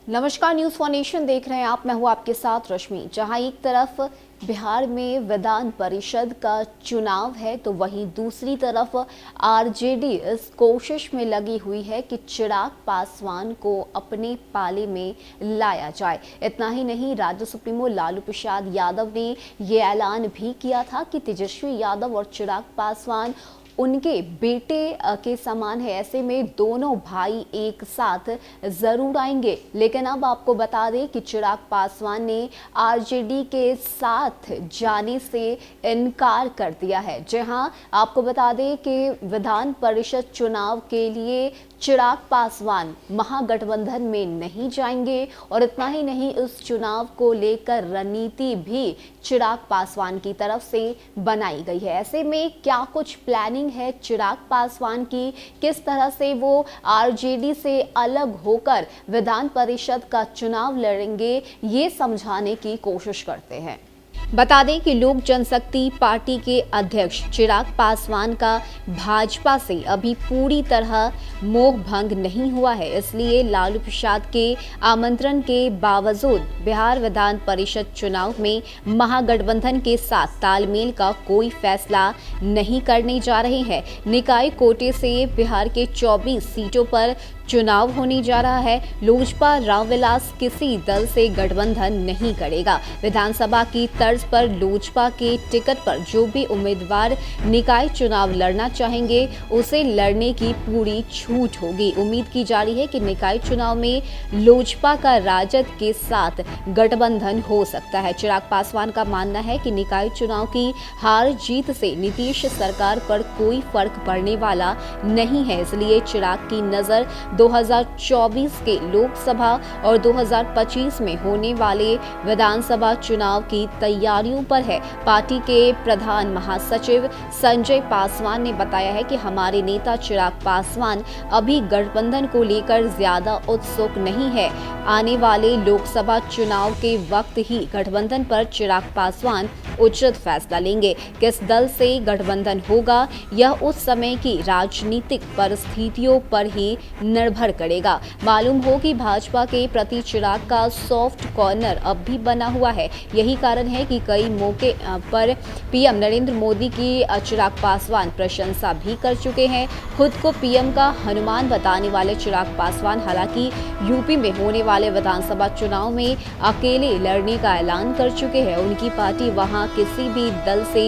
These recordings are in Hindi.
नमस्कार, न्यूज़ फॉर नेशन देख रहे हैं आप। मैं हूं आपके साथ रश्मि। जहां एक तरफ बिहार में विधान परिषद का चुनाव है तो वहीं दूसरी तरफ आरजेडी इस कोशिश में लगी हुई है कि चिराग पासवान को अपने पाले में लाया जाए। इतना ही नहीं, राज्य सुप्रीमो लालू प्रसाद यादव ने ये ऐलान भी किया था कि तेजस्वी यादव और चिराग पासवान उनके बेटे के समान है। ऐसे में दोनों भाई एक साथ जरूर आएंगे। लेकिन अब आपको बता दें कि चिराग पासवान ने आरजेडी के साथ जाने से इनकार कर दिया है। जी हां, आपको बता दें कि विधान परिषद चुनाव के लिए चिराग पासवान महागठबंधन में नहीं जाएंगे और इतना ही नहीं, इस चुनाव को लेकर रणनीति भी चिराग पासवान की तरफ से बनाई गई है। ऐसे में क्या कुछ प्लानिंग है चिराग पासवान की, किस तरह से वो आरजेडी से अलग होकर विधान परिषद का चुनाव लड़ेंगे, ये समझाने की कोशिश करते हैं। बता दें कि लोक जनशक्ति पार्टी के अध्यक्ष चिराग पासवान का भाजपा से अभी पूरी तरह मोह भंग नहीं हुआ है। इसलिए लालू प्रसाद के आमंत्रण के बावजूद बिहार विधान परिषद चुनाव में महागठबंधन के साथ तालमेल का कोई फैसला नहीं करने जा रहे हैं। निकाय कोटे से बिहार के 24 सीटों पर चुनाव होने जा रहा है। लोजपा रामविलास किसी दल से गठबंधन नहीं करेगा। विधानसभा की तर्ज पर लोजपा के टिकट पर जो भी उम्मीदवार निकाय चुनाव लड़ना चाहेंगे उसे लड़ने की पूरी छूट होगी। उम्मीद की जा रही है कि निकाय चुनाव में लोजपा का राजद के साथ गठबंधन हो सकता है। चिराग पासवान का मानना है कि निकाय चुनाव की हार जीत से नीतीश सरकार पर कोई फर्क पड़ने वाला नहीं है। इसलिए चिराग की नजर 2024 के लोकसभा और 2025 में होने वाले विधानसभा चुनाव की तैयारियों पर है। पार्टी के प्रधान महासचिव संजय पासवान ने बताया है कि हमारे नेता चिराग पासवान अभी गठबंधन को लेकर ज्यादा उत्सुक नहीं है। आने वाले लोकसभा चुनाव के वक्त ही गठबंधन पर चिराग पासवान उचित फैसला लेंगे। किस दल से गठबंधन होगा यह उस समय की राजनीतिक परिस्थितियों पर ही निर्भर करेगा। मालूम हो कि भाजपा के प्रति चिराग का सॉफ्ट कॉर्नर अब भी बना हुआ है। यही कारण है कि कई मौके पर पीएम नरेंद्र मोदी की चिराग पासवान प्रशंसा भी कर चुके हैं। खुद को पीएम का हनुमान बताने वाले चिराग पासवान हालांकि यूपी में होने वाले विधानसभा चुनाव में अकेले लड़ने का ऐलान कर चुके हैं। उनकी पार्टी वहां किसी भी दल से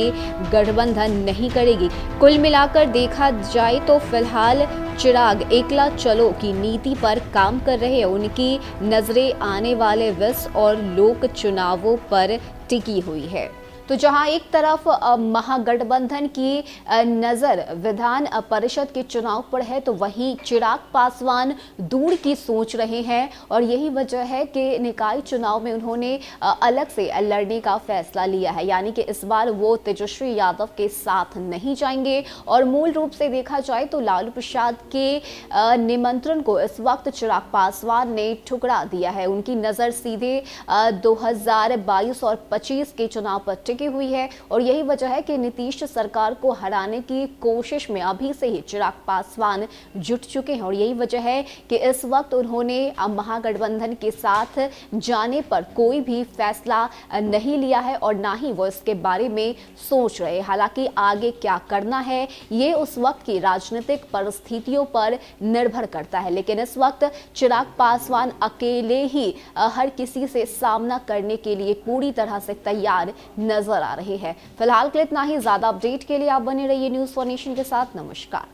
गठबंधन नहीं करेगी। कुल मिलाकर देखा जाए तो फिलहाल चिराग एकला चलो की नीति पर काम कर रहे हैं। उनकी नजरें आने वाले विस और लोक चुनावों पर टिकी हुई है। तो जहां एक तरफ महागठबंधन की नजर विधान परिषद के चुनाव पर है तो वहीं चिराग पासवान दूर की सोच रहे हैं और यही वजह है कि निकाय चुनाव में उन्होंने अलग से लड़ने का फैसला लिया है। यानी कि इस बार वो तेजस्वी यादव के साथ नहीं जाएंगे और मूल रूप से देखा जाए तो लालू प्रसाद के निमंत्रण को इस वक्त चिराग पासवान ने ठुकरा दिया है। उनकी नजर सीधे 2022 और 25 के चुनाव पर हुई है और यही वजह है कि नीतीश सरकार को हराने की कोशिश में अभी से ही चिराग पासवान जुट चुके हैं और यही वजह है कि इस वक्त उन्होंने महागठबंधन के साथ जाने पर कोई भी फैसला नहीं लिया है और ना ही वो इसके बारे में सोच रहे। हालांकि आगे क्या करना है ये उस वक्त की राजनीतिक परिस्थितियों पर निर्भर करता है, लेकिन इस वक्त चिराग पासवान अकेले ही हर किसी से सामना करने के लिए पूरी तरह से तैयार नजर आ रहे हैं। फिलहाल के लिए इतना ही। ज्यादा अपडेट के लिए आप बने रहिए न्यूज़ फॉर नेशन के साथ। नमस्कार।